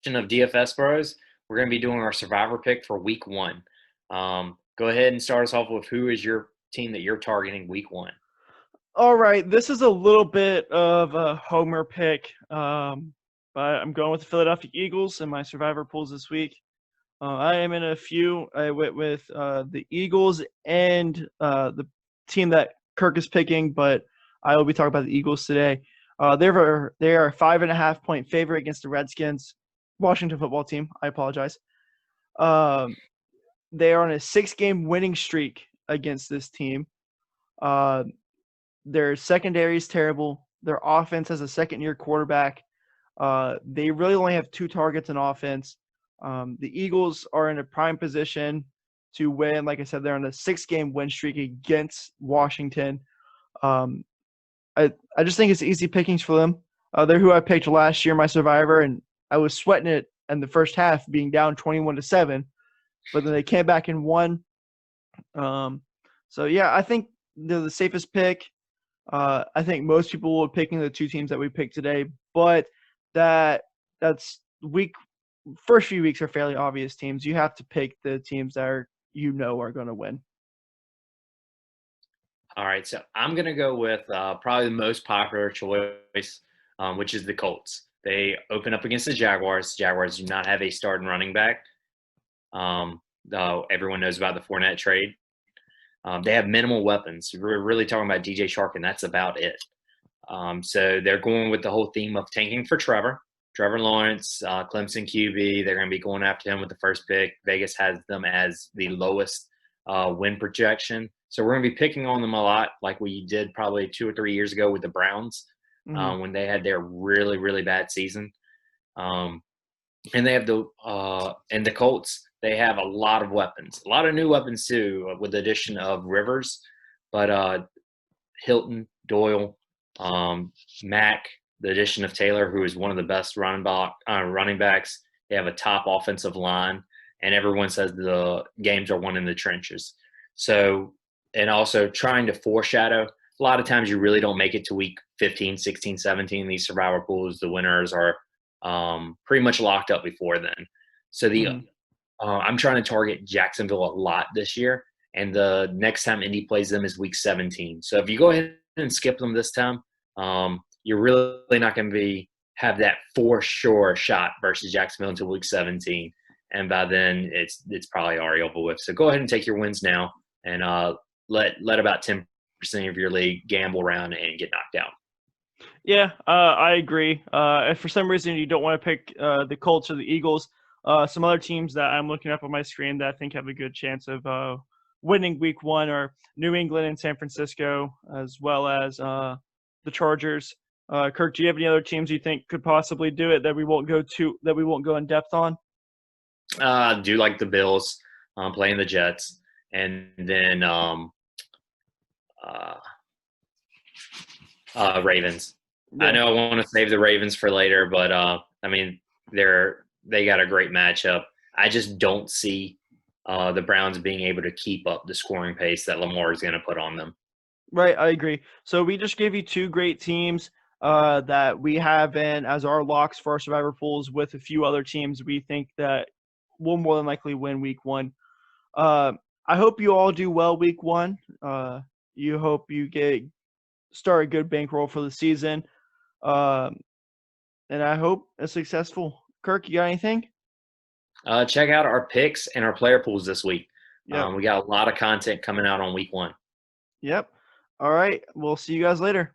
of DFS Bros. We're going to be doing our survivor pick for week one. Go ahead and start us off with who is your team that you're targeting week one. All right, this is a little bit of a homer pick, but I'm going with the Philadelphia Eagles in my survivor pools this week. I am in a few. I went with the Eagles and the team that Kirk is picking, but I will be talking about the Eagles today. They are a 5.5-point favorite against the Redskins, Washington football team. I apologize. They are on a 6-game winning streak against this team. Their secondary is terrible. Their offense has a second-year quarterback. They really only have 2 targets in offense. The Eagles are in a prime position to win. Like I said, they're on a 6-game win streak against Washington. I just think it's easy pickings for them. They're who I picked last year, my survivor, and I was sweating it in the first half, being down 21-7. But then they came back and won. So yeah, I think they're the safest pick. I think most people will be picking the 2 teams that we picked today, but that's first few weeks are fairly obvious teams. You have to pick the teams that are going to win. All right, so I'm going to go with probably the most popular choice, which is the Colts. They open up against the Jaguars. Jaguars do not have a starting running back. Though everyone knows about the Fournette trade. They have minimal weapons. We're really talking about DJ Shark, and that's about it. So they're going with the whole theme of tanking for Trevor Lawrence, Clemson QB. They're going to be going after him with the first pick. Vegas has them as the lowest win projection. So we're going to be picking on them a lot, like we did probably 2 or 3 years ago with the Browns when they had their really, really bad season. And they have the Colts. They have a lot of weapons, a lot of new weapons too, with the addition of Rivers, but Hilton, Doyle, Mack, the addition of Taylor, who is one of the best running backs. They have a top offensive line, and everyone says the games are won in the trenches. So, and also trying to foreshadow, a lot of times you really don't make it to week 15, 16, 17. These survivor pools, the winners are pretty much locked up before then. So I'm trying to target Jacksonville a lot this year, and the next time Indy plays them is week 17. So if you go ahead and skip them this time, you're really not going to have that for sure shot versus Jacksonville until week 17, and by then it's probably already over with. So go ahead and take your wins now, and let about 10% of your league gamble around and get knocked out. Yeah, I agree. If for some reason you don't want to pick the Colts or the Eagles, some other teams that I'm looking up on my screen that I think have a good chance of winning week one are New England and San Francisco, as well as the Chargers. Kirk, do you have any other teams you think could possibly do it that we won't go in depth on? I do like the Bills playing the Jets, and then Ravens. Yeah. I know I want to save the Ravens for later, but I mean they got a great matchup. I just don't see the Browns being able to keep up the scoring pace that Lamar is going to put on them. Right, I agree. So we just gave you 2 great teams that we have in as our locks for our survivor pools, with a few other teams we think that will more than likely win week one. I hope you all do well week one. You hope you start a good bankroll for the season. And I hope it's successful. Kirk, you got anything? Check out our picks and our player pools this week. Yep. We got a lot of content coming out on week one. Yep. All right. We'll see you guys later.